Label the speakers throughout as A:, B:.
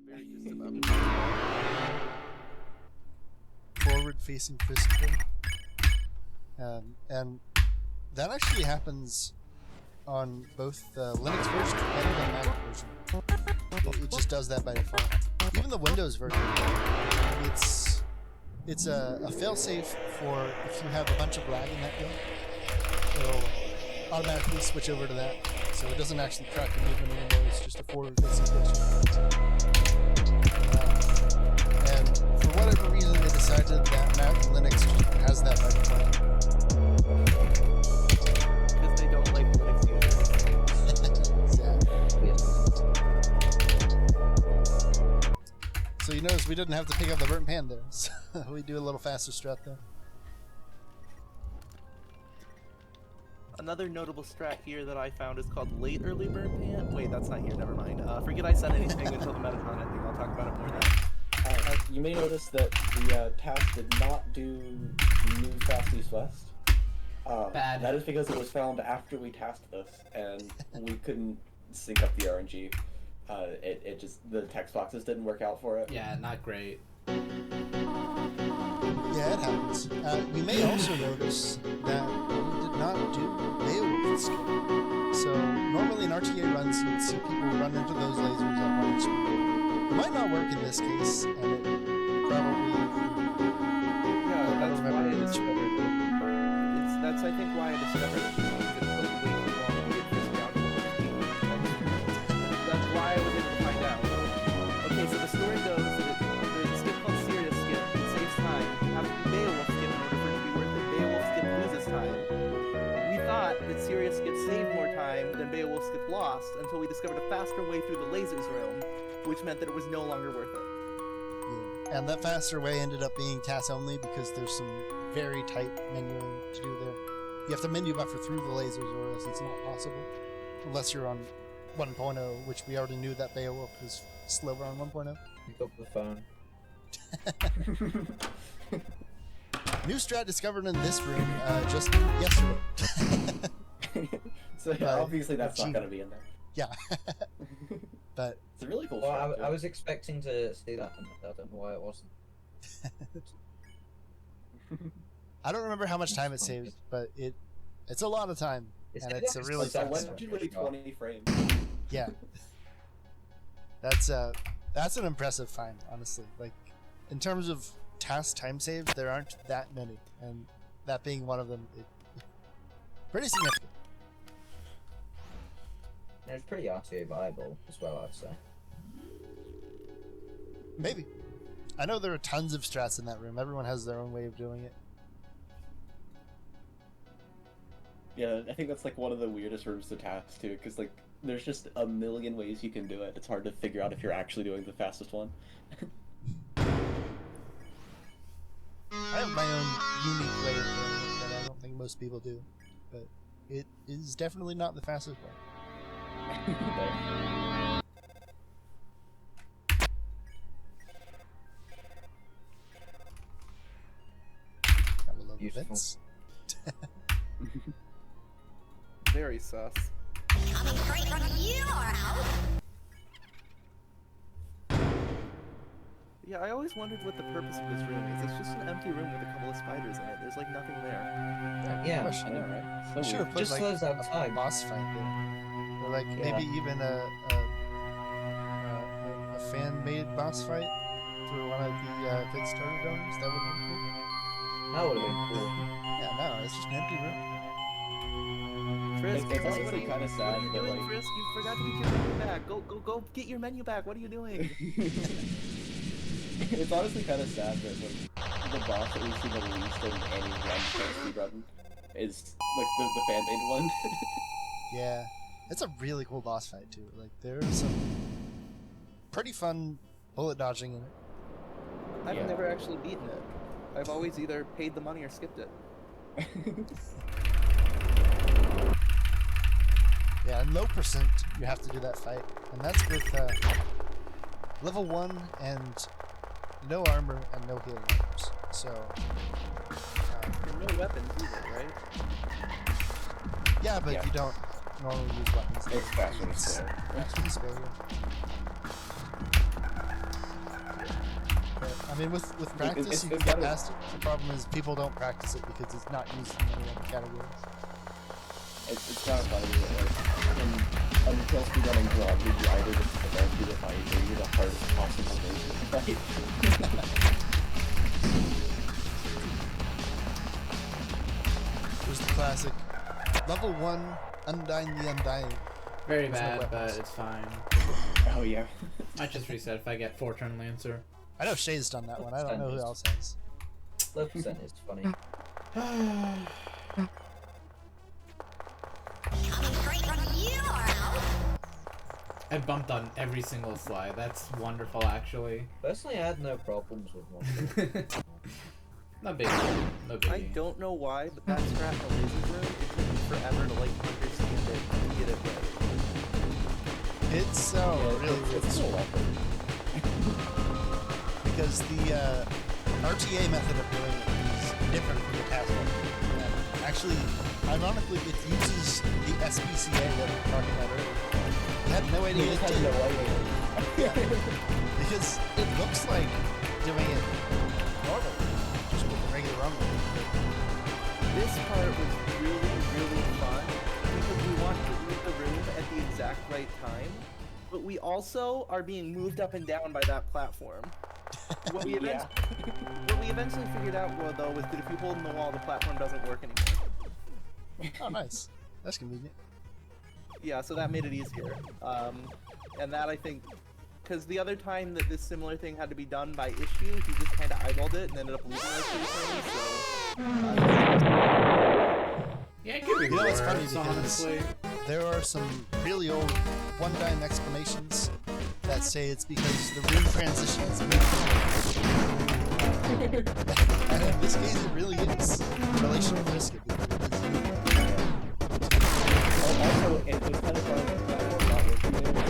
A: very used to them.
B: Forward-facing Christopher. And that actually happens on both the Linux version and the Mac version. It just does that by default. Even the Windows version, it's a failsafe for if you have a bunch of lag in that game. It'll automatically switch over to that, so it doesn't actually track the movement anymore. It's just a forward-facing picture. And for whatever reason, they decided that Mac and Linux has that by default.
A: Because they don't like Linux users.
B: Exactly. So you notice we didn't have to pick up the burnt pan there, so we do a little faster strat there.
A: Another notable strat here that I found is called late early burn pan. Wait, that's not here, never mind. Forget I said anything until the Metacon ending. I'll talk about it more then.
C: You may notice that the task did not do new fast east west.
D: Bad.
C: That is because it was found after we tasked this, and we couldn't sync up the RNG. It just, the text boxes didn't work out for it.
D: Yeah, not great.
B: Yeah, it happens. We may also notice that we did not do Beowulf skip. So normally in RTA runs, you'd see people run into those lasers at 1 speed. It might not work in this case, and it probably...
A: Yeah, that's why I discovered it. That's, I think, why I discovered it. That's why I was able to find out. Okay, so the story goes that there's a skip called Serious Skip. It saves time. You have to do Beowulf Skip in order for it to be worth it. Beowulf Skip loses time. We thought that Serious Skip saved more time than Beowulf Skip lost until we discovered a faster way through the lasers realm, which meant that it was no longer worth it.
B: Yeah. And that faster way ended up being task only because there's some very tight menuing to do there. You have to menu buffer through the lasers or else it's not possible. Unless you're on 1.0, which we already knew that Beowulf was slower on 1.0.
E: Pick up the phone.
B: New strat discovered in this room just yesterday.
C: So yeah, obviously that's not going to be in there.
B: Yeah. But
C: it's a really cool
E: Well,
C: strat,
E: I was expecting to see that, and I don't know why it wasn't.
B: I don't remember how much time it saves, but it's a lot of time, and it's a really
C: So
B: fast.
C: allegedly 20 frames.
B: Yeah. That's an impressive find, honestly. Like, in terms of task time saves, there aren't that many, and that being one of them, pretty significant.
E: And it's pretty RTA viable as well, I'd say.
B: Maybe. I know there are tons of strats in that room. Everyone has their own way of doing it.
C: Yeah, I think that's like one of the weirdest rooms to task too, because like there's just a million ways you can do it. It's hard to figure out if you're actually doing the fastest one.
B: I have my own unique way of doing it that I don't think most people do, but it is definitely not the fastest way. Got a little bits.
A: Very sus.
F: Coming straight from your house.
A: Yeah, I always wondered what the purpose of this room is. It's just an empty room with a couple of spiders in it. There's like nothing there.
E: Yeah,
C: I know, right? So
B: You should have
C: weird.
B: put
E: Just
B: like
E: slows down
B: a
E: time.
B: boss fight there, or like maybe even a fan-made boss fight through one of the Kickstarter donors. That would have been cool.
E: that would have been cool.
B: Yeah, no, it's just an empty room.
A: Frisk,
C: It's
A: what
C: honestly
A: are you-
C: kinda sad
A: what are you
C: that,
A: doing,
C: like-
A: Frisk? You forgot to get your menu back. Go get your menu back. What are you doing?
C: It's honestly kind of sad that like the boss that we've seen the least in any run Speedrun is like the fan-made one.
B: Yeah, it's a really cool boss fight too. Like there's some pretty fun bullet dodging in it.
A: I've
C: Yeah.
A: never actually beaten it. I've always either paid the money or skipped it.
B: Yeah, and low percent you have to do that fight, and that's with level 1 and no armor and no healing items. So
A: And no weapons either, right?
B: yeah, but
C: Yeah.
B: you don't normally use weapons.
C: It's faster to
B: It's
C: spare.
B: faster to spare, yeah. I mean, with
C: Like,
B: practice, you can
C: it's
B: get
C: better.
B: past it. The problem is people don't practice it because it's not used in many other categories.
C: It's kind of funny that, like, until speedrunning broadly, you either just sit there and do the fight, or you do the hardest possible version of the fight.
B: There's the classic level 1 Undying the Undying.
D: Very
B: There's no
D: bad, but
B: weapons.
D: it's fine.
C: Oh yeah.
D: Might just reset if I get 4-turn Lancer.
B: I know Shay's done that one. I don't know who else has.
E: Low percent is funny.
F: Coming straight from your house.
D: I bumped on every single slide. That's wonderful, actually.
E: Personally, I had no problems with one.
D: Not big. No biggie.
A: I don't know why, but that strat in the laser room, it took me forever to like understand it and get it right.
B: It's so really weird.
C: It's cool effort.
B: Because the RTA method of doing it is different from the task method. Actually, ironically, it uses the SPCA that we were talking about earlier. I had no idea
C: You
B: it
C: just
B: did.
C: had no idea.
B: Because it looks like doing it normally, just with the regular run.
A: This part was really, really fun because we wanted to leave the room at the exact right time, but we also are being moved up and down by that platform. What we,
C: Yeah.
A: what we eventually figured out, though, was that if you hold in the wall, the platform doesn't work anymore.
B: Oh, nice. That's convenient.
A: Yeah, so that made it easier. And that, I think, because the other time that this similar thing had to be done by issue, he just kind of eyeballed it and ended up losing those 3 things, so...
D: Yeah, it could be
B: You know, it's funny
D: worse,
B: because
D: honestly.
B: there are some really old one-time explanations that say it's because the room transitions move. And in this case, it really is in relation to Brisket.
C: Also, it was kind of fun that the platform not working there was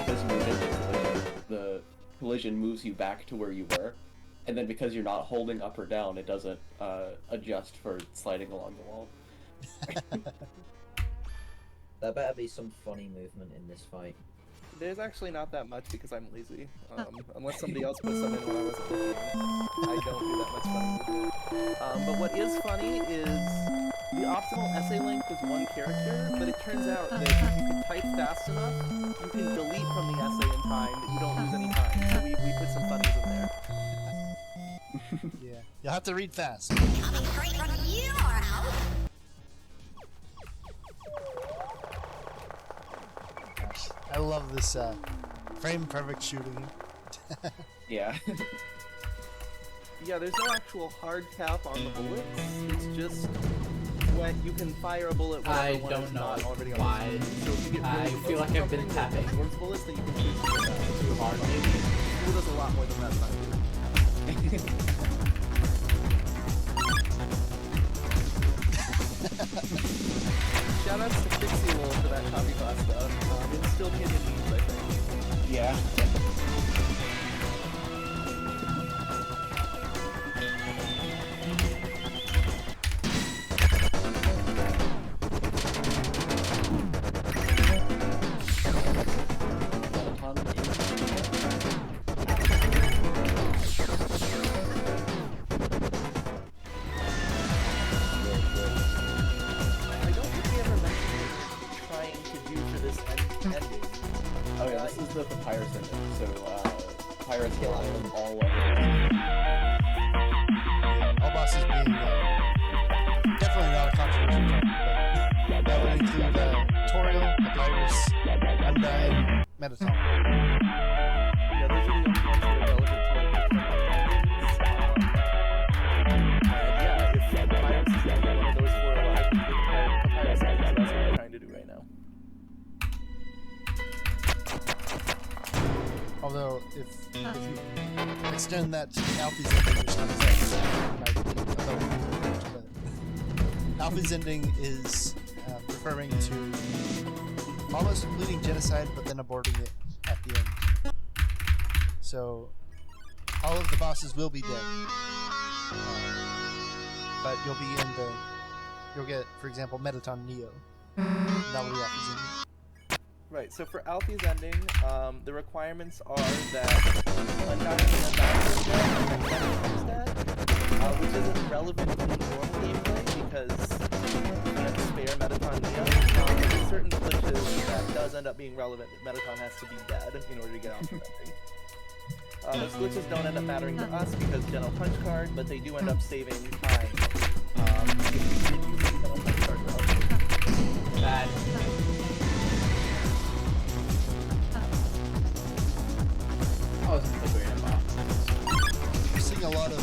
C: because you moved into collision, the collision moves you back to where you were, and then because you're not holding up or down, it doesn't adjust for sliding along the wall.
E: There better be some funny movement in this fight.
A: There's actually not that much because I'm lazy. Unless somebody else puts some in when I wasn't looking. I don't do that much funny movement. But what is funny is the optimal essay length was 1 character, but it turns out that if you can type fast enough, you can delete from the essay in time that you don't lose any time. So we put some funnies in there.
B: Yeah. You'll have to read fast.
F: Coming straight from your house.
B: Gosh, I love this frame perfect shooting.
C: Yeah.
A: Yeah, there's no actual hard cap on the bullets. It's just when you can fire a bullet when
D: I
A: one
D: don't
A: is
D: know
A: not already
D: why.
A: on the screen. So if you get
D: I
A: really
D: feel
A: close
D: like
A: to
D: I've been
A: something that
D: tapping
A: absorbs bullets, then you can shoot too
D: hard, maybe.
A: It does a lot more than that time. Shout outs to Pixie Roll for that copy class stuff. It's still pinned in memes, I think.
C: Yeah.
A: I don't think we ever mentioned what we're trying to do for this ending.
C: Oh yeah, this is the papyrus ending. So papyrus will from all levels.
B: All bosses being definitely not a controversial topic, but that would include Toriel, Papyrus, Undying, Metaton.
A: Yeah, those are the only ones that are relevant to like the current endings. And yeah, if Papyrus is the only one of those 4 alive, we get the Papyrus ending, so that's what we're trying to do right now.
B: Although, if you extend that to Alfie's ending, which comes next, Alfie's ending is referring to almost completing genocide, but then aborting it at the end. So, all of the bosses will be dead, but you'll be in the. You'll get, for example, Metaton Neo That would be Alfie's ending.
A: Right, so for Alfie's ending, the requirements are that undying and undying dead, which isn't relevant in normal gameplay because you can't spare Metaton Neo. In certain glitches, that does end up being relevant. Metaton has to be dead in order to get out of that thing. Those glitches don't end up mattering to us because General Punch Card, but they do end up saving time. If you use General Punch Card route.
D: Bad. I wasn't figuring it out.
B: We're seeing a lot of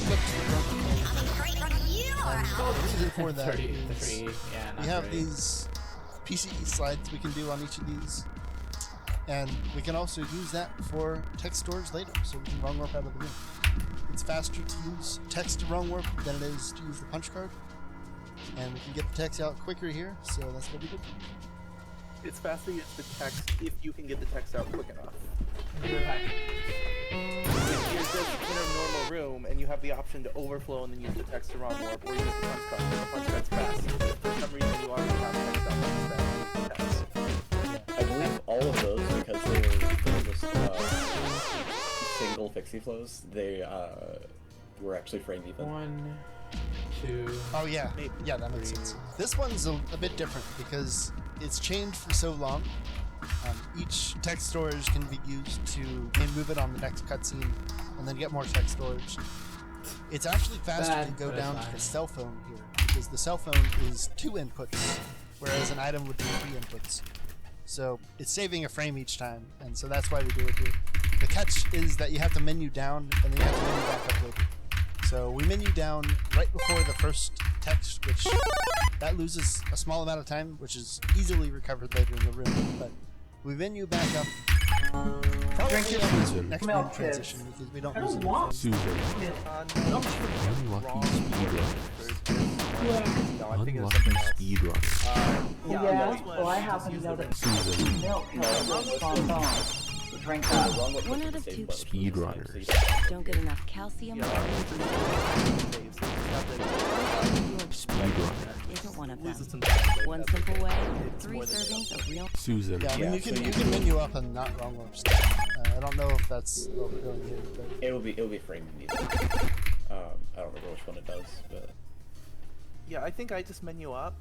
B: clips that run.
F: Coming straight from you or
B: The
F: out.
B: reason for that
D: 30,
B: is
D: 3, yeah, not
B: we have
D: 30.
B: these PCE slides we can do on each of these, and we can also use that for text storage later, so we can wrong warp out of the room. It's faster to use text to wrong warp than it is to use the punch card, and we can get the text out quicker here, so that's what we did.
A: It's faster to use the text if you can get the text out quick enough. If you're just in a normal room and you have the option to overflow and then use the text to wrong warp, or use the punch card, the punch card's fast. If for some reason you already have text out, then use the text.
C: I believe all of those, because they were just single fixie flows, they were actually frame even.
D: 1, 2.
B: Oh yeah,
A: Maybe.
B: yeah, that makes sense. This one's a bit different because it's chained for so long. Each text storage can be used to move it on the next cutscene and then get more text storage. It's actually faster
D: Bad,
B: to go
D: but it's
B: down to
D: fine.
B: the cell phone here because the cell phone is 2 inputs, whereas an item would be 3 inputs. So it's saving a frame each time, and so that's why we do it here. The catch is that you have to menu down and then you have to menu back up later. So we menu down right before the first text, which that loses a small amount of time, which is easily recovered later in the room. But we menu back up. Probably on this next room transition because we don't lose any frames.
G: Susan, unlucky speedrun.
A: No, I think it was
G: Unlucky
A: something else.
G: speedrun.
A: Yeah,
H: Yeah,
A: this one,
H: well, I
A: you just
H: happen to
A: use
H: know
A: the
H: that
G: Susan,
H: milk has bonbon. Drink that.
C: Wrong with
I: One
C: the
I: out of
C: save
I: two
C: button.
G: speedrunners.
I: Don't get enough calcium.
A: Yeah,
G: Speedrun.
I: Isn't one of them.
A: loses some time.
I: One simple way,
A: It's
I: 3
A: more than
I: servings of real.
G: Susan,
B: Yeah, I mean
C: Yeah,
B: you can
C: so
B: you can menu up and not wrong warp stuff. I don't know if that's what we're doing here, but
C: It'll be frame even. I don't remember which one it does, but
A: Yeah, I think I just menu up.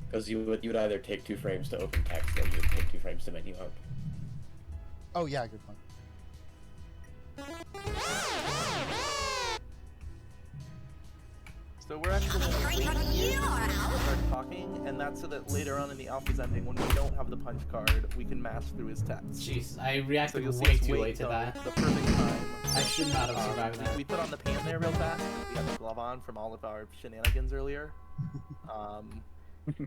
C: because you would either take 2 frames to open text, or you would take 2 frames to menu up.
B: oh yeah, good point.
A: So we're actually going to
F: Coming
A: wait
F: straight from
A: here
F: you or
A: to
F: out.
A: start talking, and that's so that later on in the Alpha's ending, when we don't have the punch card, we can mash through his text.
D: Jeez, I
A: So
D: reacted
A: you'll see
D: way
A: us
D: too
A: wait
D: late to
A: till
D: that.
A: the perfect time.
D: I should not have survived that.
A: We put on the pan there real fast. We had the glove on from all of our shenanigans earlier.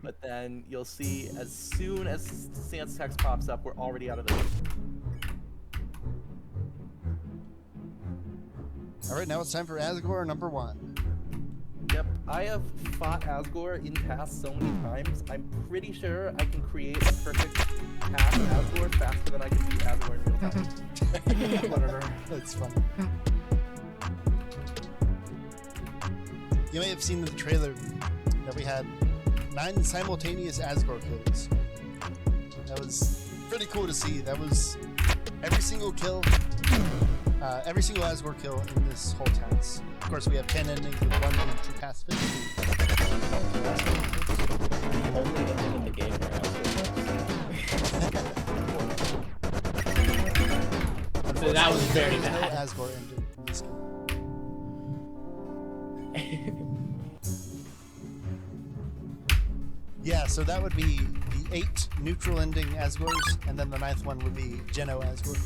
A: But then you'll see as soon as Sans text pops up, we're already out of the room.
B: All right, now it's time for Asgore number 1.
A: Yep, I have fought Asgore in tasks so many times. I'm pretty sure I can create a perfect path of Asgore faster than I can beat Asgore in real time.
D: Whatever.
B: That's funny. You may have seen in the trailer that we had 9 simultaneous Asgore kills. That was pretty cool to see. That was every single kill, every single Asgore kill in this whole task. Of course, we have 10 endings with 1 being true pacifist.
C: Only ending in the game where
D: So that was very
B: There's no
D: bad.
B: Asgore ending in this game. Yeah, so that would be the 8 neutral ending Asgores, and then the 9th one would be Geno Asgore.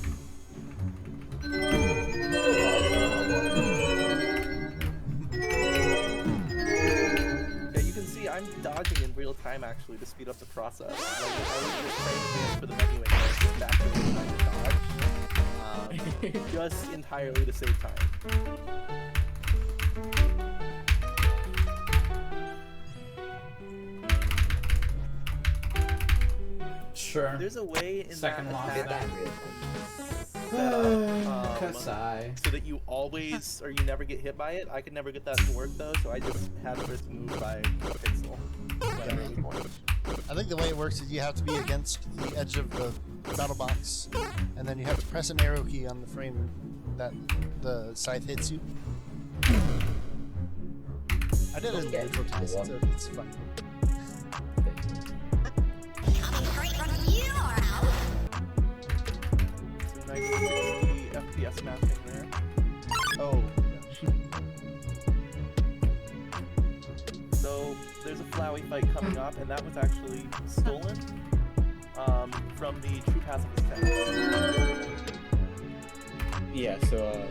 A: Yeah, you can see I'm dodging in real time actually to speed up the process. Like, I was just trying to advance for the menuing, and it's just back to real time to dodge. Just entirely to save time.
D: Sure.
A: There's a way in
D: Second
A: that
D: loss
A: attack
D: back.
A: set up
D: Kasai.
A: so that you always or you never get hit by it. I could never get that to work though, so I just had for it to move by a pixel. At an early point.
B: I think the way it works is you have to be against the edge of the battle box, and then you have to press an arrow key on the frame that the scythe hits you. I did it in neutral test, so it's fun.
F: Coming straight from your house.
A: Some nice 60 FPS mapping there. Oh. So there's a Flowey fight coming up, and that was actually stolen from the True Pacifist tank.
C: Yeah, so,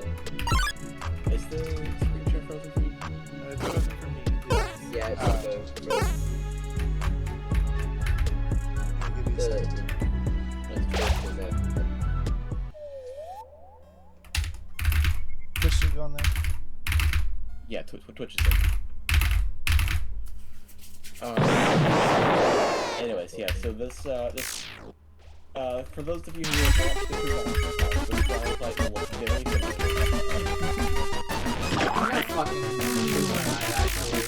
C: is the screen share frozen for you?
A: It's frozen for me. Yes.
E: Yeah, it's
B: Twitch should go on there.
C: Yeah, Twitch is there. Anyways, yeah, so this, for those of you who are not particularly on this sounds like a look very similar.
D: Fucking actually.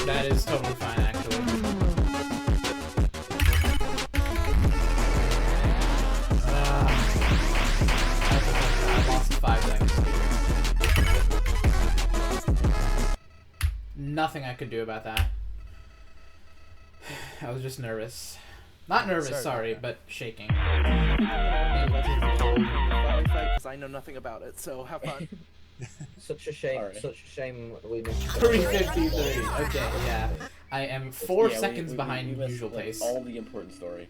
D: That is totally fine, actually. I lost 5 seconds. Nothing I could do about that. I was just nervous. Not nervous, sorry, but shaking.
A: Because I know nothing about it, so have fun.
E: such a shame.
C: Alright.
E: Such a shame we missed.
D: 3:53. Okay, yeah. I am 4
C: Yeah,
D: seconds
C: we
D: behind
C: missed,
D: usual
C: like,
D: pace.
C: all the important story.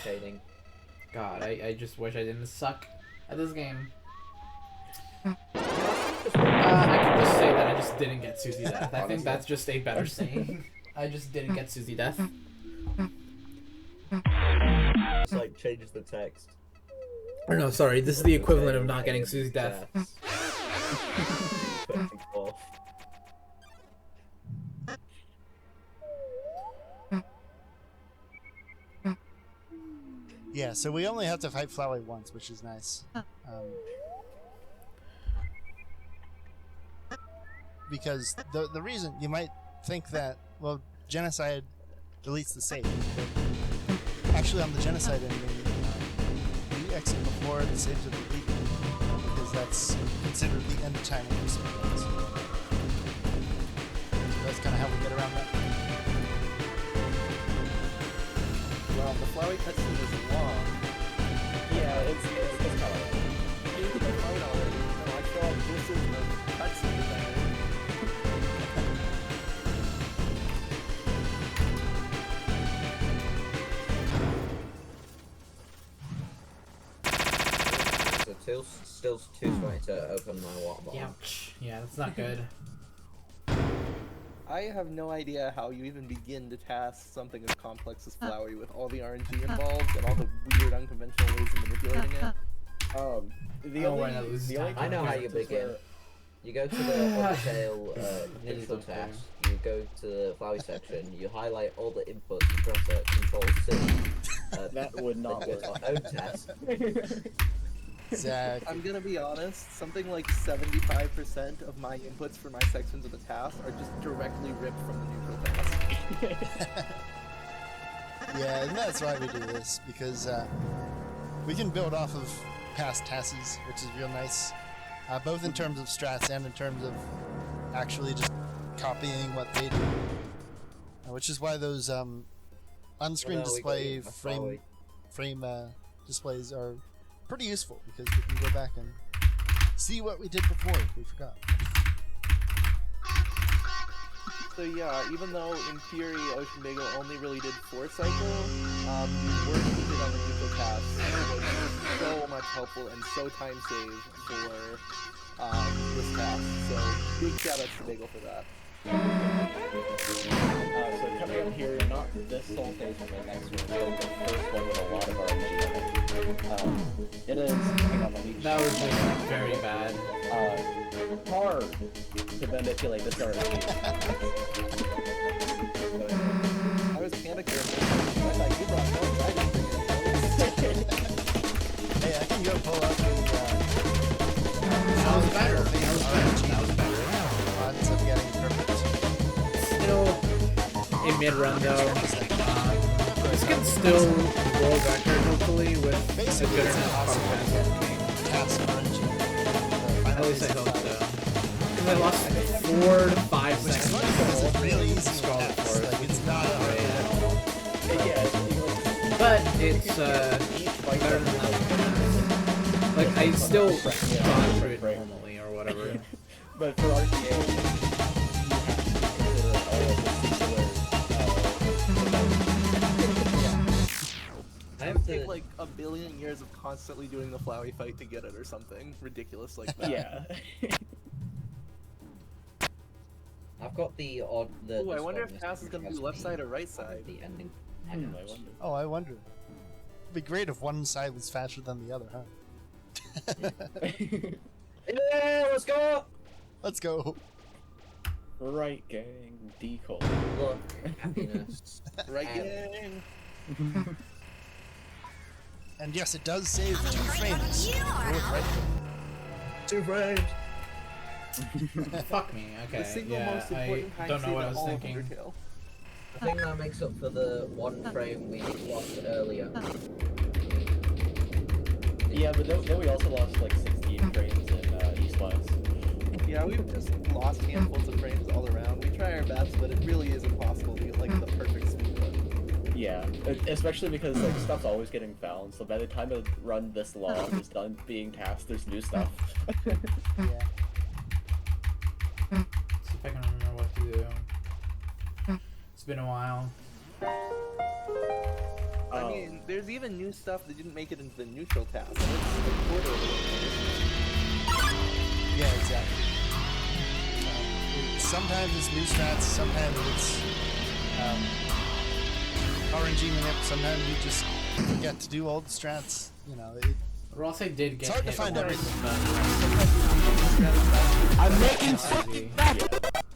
E: Shading.
D: God, I just wish I didn't suck at this game. I could just say that I just didn't get Susie Death. I think that's just a better saying. I just didn't get Susie Death.
E: Just like change the text.
D: Or no, sorry, this is the equivalent of not getting Susie Death.
B: Yeah, so we only have to fight Flowey once, which is nice. Because the reason you might think that, well, genocide deletes the save. Actually, on the genocide ending, you exit before the saves are deleted, because that's considered the end time of experience. So that's kind of how we get around that.
A: Well, the Flowey cutscene is long.
C: Yeah, it's kind of
A: You need to fight already. No, I feel like this is the cutscene that
E: So still too sweaty to open my water bottle.
D: Ouch. Yeah, that's not good.
A: I have no idea how you even begin to task something as complex as Flowey with all the RNG involved and all the weird unconventional ways of manipulating it.
E: I know how you begin. You go to the on-sale neutral test, you go to the Flowey section, you highlight all the inputs, you press Control-C.
C: That would not
E: then
C: work.
E: go to own test.
B: Exactly.
A: I'm gonna be honest, something like 75% of my inputs for my sections of the task are just directly ripped from the neutral task.
B: Yeah, and that's why we do this, because we can build off of past tasks, which is real nice, both in terms of strats and in terms of actually just copying what they do. Which is why those on-screen display frame displays are pretty useful, because we can go back and see what we did before if we forgot.
A: So yeah, even though in theory Ocean Bagel only really did 4 cycles, the work he did on the neutral task was so much helpful and so time saved for this task. So big shout outs to Bagel for that.
C: So coming up here, not this whole thing from the next one, but the first one with a lot of RNG in it. It is, hang on, let me
D: That was just very bad.
C: hard to manipulate the RNG.
A: I was panicking. I thought you brought one. I didn't bring it.
B: Hey, I can go pull up and
D: That was better. That was better.
B: odds of getting perfect.
D: Still a mid-run though. This can still world record hopefully with a
B: Basically,
D: good
B: it's
D: enough
B: impossible
D: podcast.
B: to get task RNG.
D: At least I hope so. Because I lost 4 to 5
B: Which is
D: seconds.
B: funny because it's really easy to
D: Scroll
B: test.
D: forward.
B: Like, it's not hard at all.
C: Yeah,
D: But it's better than that. Like I still gone through it normally or whatever.
C: but for RTA, you have to consider all of the
E: I
A: It
E: have
A: would take
E: to.
A: like a billion years of constantly doing the Flowey fight to get it or something ridiculous like that.
C: yeah.
E: I've got the odd.
A: Ooh, I wonder if Cass is gonna be left side or right side.
E: The ending.
C: I wonder.
B: Oh, I wonder. It'd be great if one side was faster than the other, huh?
E: Yeah, let's go!
B: Let's go.
C: Right, gang. Decoy.
E: Look, happiness.
A: Right,
E: Um,
A: gang.
B: And yes, it does save 2 frames. Go with right.
E: 2 frames!
D: Fuck me. Okay.
A: The single
D: Yeah,
A: most
D: I
A: important time
D: don't know what I
A: save in
D: was
A: all of
D: thinking.
A: Undertale.
E: I think that makes up for the 1 frame we lost earlier.
C: Yeah, but then we also lost like 16 frames in East-West.
A: Yeah, we've just lost handfuls of frames all around. We try our best, but it really is impossible to get like the perfect speedrun.
C: Yeah, especially because like stuff's always getting found. So by the time a run this long is done being tasked, there's new stuff.
B: Yeah.
D: See if I can remember what to do. It's been a while.
A: I mean, there's even new stuff that didn't make it into the neutral task. And it's the quarter of
B: Yeah, exactly. Sometimes it's new strats, sometimes it's RNG manip, sometimes you just forget to do old strats. You know,
D: Ross, I did get
B: it's hard to
D: hit
B: find
D: once,
B: everything.
D: I'm making fucking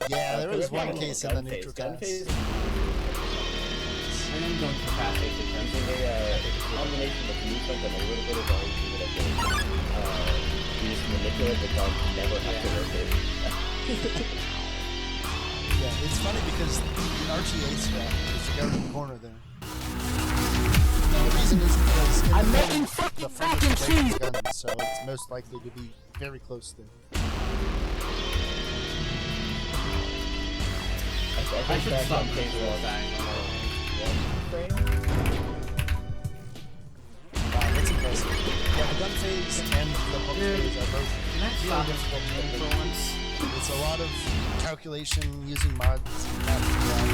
B: Yeah, there was one case in the neutral
C: Gun
B: task.
C: phase,
D: I am going to fast
C: using a combination of movement and a little bit of RNG that I you just manipulate the gun to never have to rotate.
B: Yeah, it's funny because the RTA strat is to go to the corner there. And the reason is because I'm making fucking mac and cheese, guns, so it's most likely to be very close there.
D: I should stop phase dying.
B: Wow, that's impressive. Yeah, the gun phase and the hook phase are both
D: Can I stop this for once?
B: It's a lot of calculation using mods and mapping around.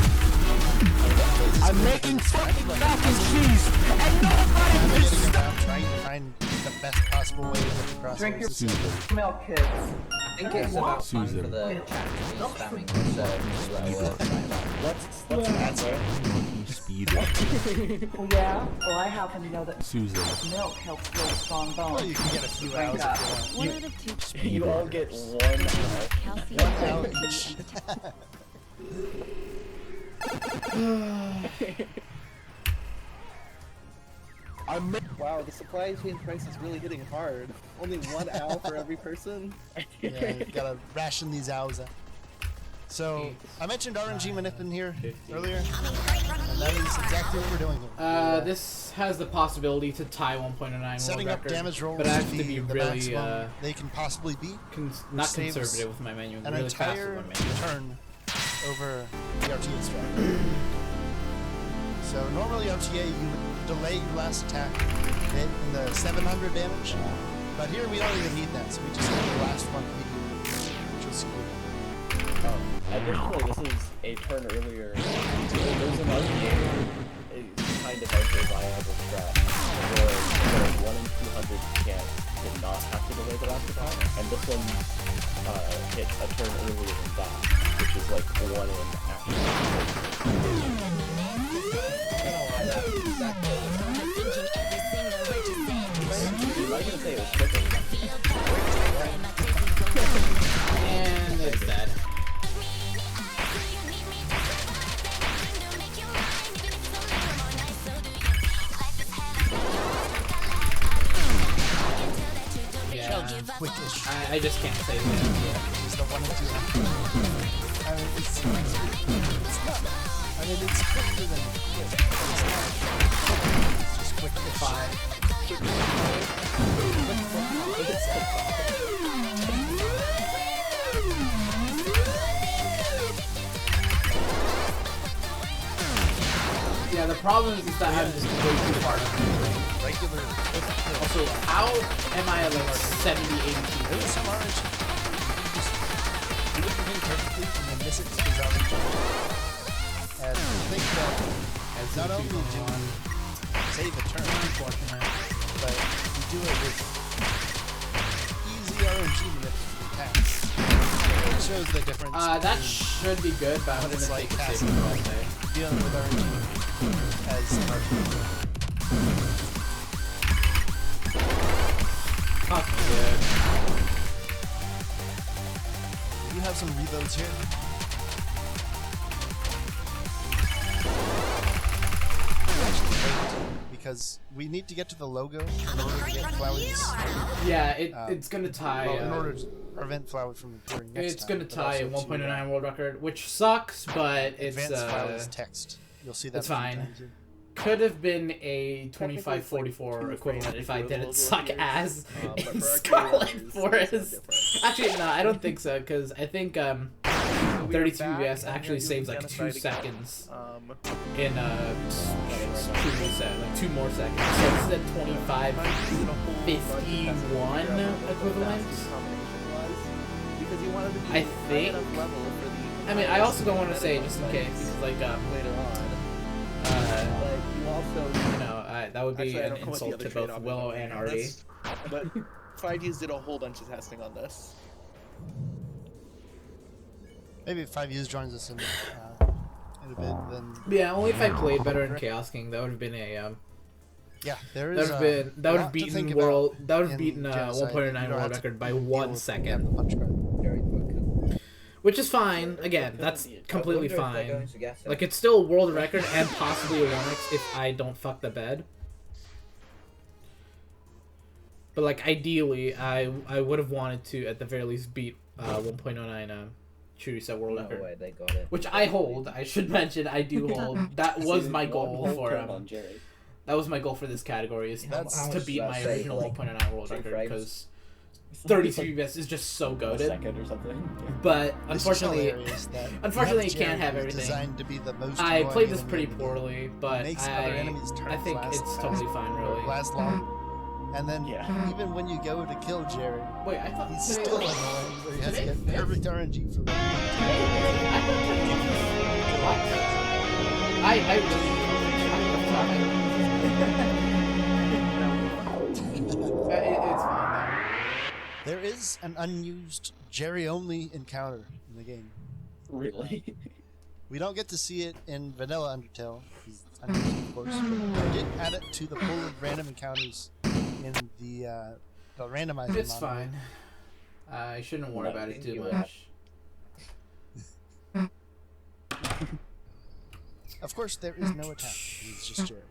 B: I'm making fucking mac and cheese, and navigating around trying to find the best possible way to get across.
H: Drink your
G: Susan.
H: milk, kids.
E: I think it's about time for
G: Susan.
E: the chat to be spamming the search.
C: Let's add it.
G: Speedrun.
H: Well, yeah. Well, I happen to know that
G: Susan.
H: milk helps build strong bones.
B: Well, you can get a few hours
H: Drink
B: if you want.
I: One out of 2
C: You all get one
I: calcium.
B: Hour each.
A: Wow, the supply chain price is really hitting hard. Only 1 owl for every person.
B: Yeah, you gotta ration these hours out. So, I mentioned RNG manip in here earlier, and that is exactly what we're doing here.
D: This has the possibility to tie 1.09
B: Setting
D: world
B: up
D: record,
B: damage rolls
D: but I have
B: to
D: to
B: be
D: be
B: the
D: really
B: maximum they can possibly be.
D: not
B: saves
D: conservative with my menu,
B: An
D: really fast
B: entire
D: with my menu.
B: turn over the RTA strat. So normally RTA you would delay your last attack hit in the 700 damage, but here we don't even need that, so we just hit the last one immediately, which was cool.
C: Additionally, this is a turn earlier. There's an RTA kind of like a viable strat where 1 in 200 chance did not have to delay the last attack, and this one hits a turn earlier than that, which is like 1 in actual. You might gonna say it was quicker.
B: quickish.
D: I just can't say that.
B: It's the 1 and 2 action. I mean, it's not. I mean, it's quicker than quick. But it's not. It's just quickish.
D: Yeah, the problem is that I'm just way too far.
B: Regular.
D: Also, how am I at like 70, 80 feet?
B: There's some orange. You just do the thing perfectly and then miss it because orange. And think that not only do you save a turn, but you do it with easy RNG with attacks. It shows the difference.
D: That should be good, but I'm gonna
B: it's
D: take
B: like
D: a saving all day.
B: dealing with RNG as RPG.
D: Fuck good.
B: You have some reloads here. Actually, wait, because we need to get to the logo in order to get flowers.
D: Yeah, it's gonna tie.
B: Well, in order to prevent flowers from appearing next
D: It's
B: time,
D: gonna
B: but
D: tie a
B: also to,
D: 1.09 world record, which sucks, but it's
B: advanced flowers text. You'll see that
D: it's
B: a few
D: fine.
B: times here.
D: Could have been a 2544 equivalent if I didn't suck ass in Scarlet Forest. Actually, no, I don't think so, because I think 32 BS actually saves like 2 seconds in two reset, like 2 more seconds. So instead of 2551 equivalent. I think. I mean, I also don't want to say just in case, because like
A: later on.
D: you know, that would be an insult to both Willow and Artie.
A: But 5U's did a whole bunch of testing on this.
B: Maybe if 5U's joins us in a bit, then
D: Yeah, only if I played better in Chaos King, that would have been a
B: yeah, there
D: that
B: is.
D: would have beaten world. That would have beaten
B: Genocide.
D: 1.9
B: You don't
D: world
B: have to
D: record by
B: deal
D: 1
B: with
D: second,
B: the punch card.
E: Very quick.
D: which is fine. Again, that's completely
E: I wonder if they're
D: fine.
E: going to get it.
D: Like it's still world record and possibly a 1x if I don't fuck the bed. But like ideally, I would have wanted to at the very least beat 1.09 true reset world
E: No
D: record.
E: way, they got it.
D: Which I hold. I should mention I do hold. That was my goal for that was my goal for this category is
E: How
D: to
E: much
D: beat
E: does
D: my
E: that say,
D: original
E: like,
D: 1.09 world
E: 2
D: record
E: frames?
D: because 32 best is just so
C: A
D: goated.
C: second or something.
D: But
B: It's
D: unfortunately,
B: just hilarious that
D: unfortunately
B: you
D: you can't have
B: Jerry
D: everything.
B: Designed to be the most
D: I
B: annoying
D: played this
B: enemy
D: pretty
B: in the game.
D: poorly, but
B: Makes other enemies turn
D: I think
B: fast,
D: it's totally fine, really.
B: last long. And then
C: Yeah.
B: even when you go to kill Jerry,
D: Wait, I thought
B: he's
D: today
B: still
D: was-
B: annoying, so he has to
D: today
B: get
D: fifth?
B: perfect RNG for that.
D: I really it's fine
B: There is an unused Jerry-only encounter in the game.
C: Really?
B: We don't get to see it in Vanilla Undertale, because it's unused, of course. But I did add it to the pool of random encounters in the randomizer.
D: It's
B: mod.
D: fine. I shouldn't worry about it too
E: You
D: much.
B: Of course, there is no attack. It's just Jerry.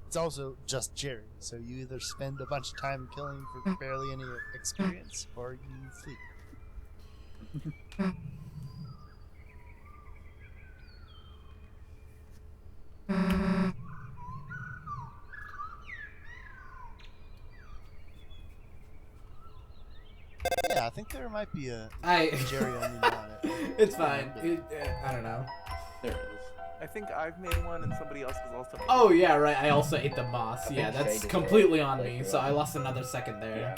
B: It's also just Jerry, so you either spend a bunch of time killing for barely any experience, or you flee. Yeah, I think there might be a Jerry only on it.
D: It's fine. I don't know.
C: There it is.
A: I think I've made one and somebody else has also made
D: Oh yeah, right. I also ate the moss.
E: I
D: Yeah,
E: think
D: that's
E: Shade is
D: completely
E: right.
D: on
E: Like,
D: me.
E: you're
D: So
E: right.
D: I lost another second there.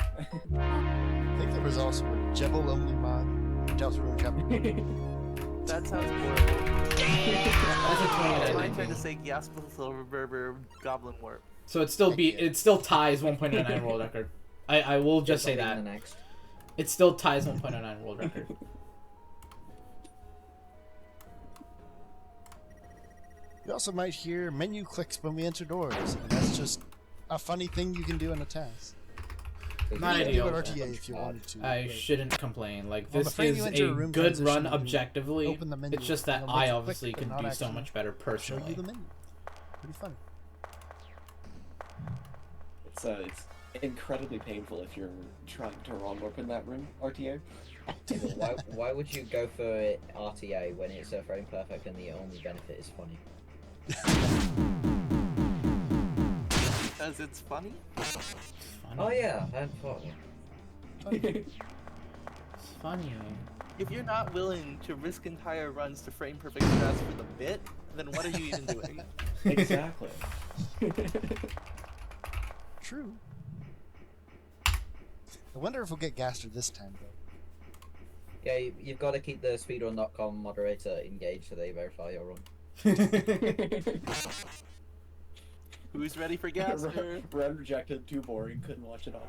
B: I think there was also a Jebel only mod, Deltarune chapter.
A: That sounds horrible.
D: That's a 29.
A: I'm trying to say Yaspel Silver Berber Goblin Warp.
D: So it still ties 1.99 world record. I will just say that.
E: Next.
D: It still ties 1.09 world record.
B: You also might hear menu clicks when we enter doors, and that's just a funny thing you can do in a task.
D: Not
B: You could
D: ideal.
B: do it RTA if you wanted to.
D: I
B: but
D: shouldn't complain. Like
B: On the
D: this
B: frame
D: is
B: you enter
D: a
B: a room
D: good
B: transition,
D: run
B: you can
D: objectively.
B: open the menu,
D: It's just that
B: it'll
D: I
B: make you
D: obviously
B: click,
D: can
B: but
D: do
B: not
D: so
B: actually
D: much better
B: show
D: personally.
B: you the menu. Pretty funny.
C: incredibly painful if you're trying to run up in that room, RTA.
E: Why would you go for RTA when it's a frame perfect and the only benefit is funny?
A: Because it's funny?
E: Oh yeah, I hadn't thought of it.
D: It's funny.
A: If you're not willing to risk entire runs to frame perfect strats for the bit, then what are you even doing?
C: Exactly.
B: True. I wonder if we'll get Gaster this time, though.
E: Yeah, you've got to keep the speedrun.com moderator engaged so they verify your run.
A: Who's ready for Gaster?
C: Run rejected, too boring, couldn't watch it all.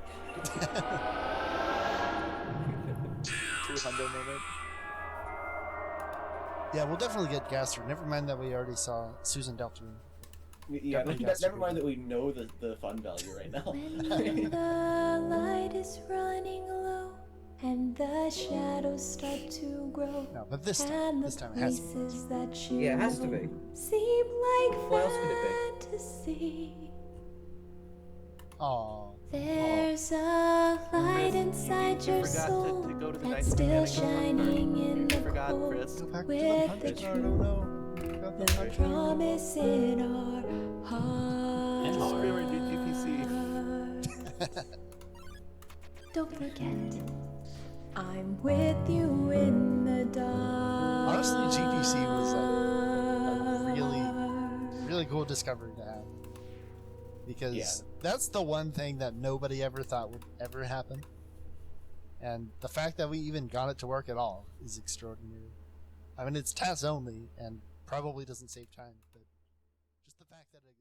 A: 200 moment.
B: Yeah, we'll definitely get Gaster. Never mind that we already saw Susan Deltarune.
C: Yeah,
B: Definitely Gaster
C: never mind
B: good.
C: that we know the fun value right now.
J: When the light is running low and the shadows start to grow,
B: No, but this
J: and
B: time
J: the
B: it has to be.
J: places that you
E: Yeah, it has to be.
J: know seem like
E: What else could it
J: fantasy.
B: Aww.
J: There's a light inside
A: You
J: your
A: forgot
J: soul
A: to go to the
J: that's
A: nice
J: still
A: mechanic
J: shining in
A: You
J: the
A: forgot,
J: cold
A: Chris.
B: Go back to
J: with
B: the
J: the
B: punch card. Oh
J: truth,
B: no. Forgot the
J: the
B: punch card.
J: promise in our heart.
A: Just remember to do GPC.
J: Don't forget, I'm with you in the dark.
B: Honestly, GPC was a really cool discovery to have. Because
C: Yeah.
B: that's the one thing that nobody ever thought would ever happen. And the fact that we even got it to work at all is extraordinary. I mean, it's task only and probably doesn't save time, but just the fact that it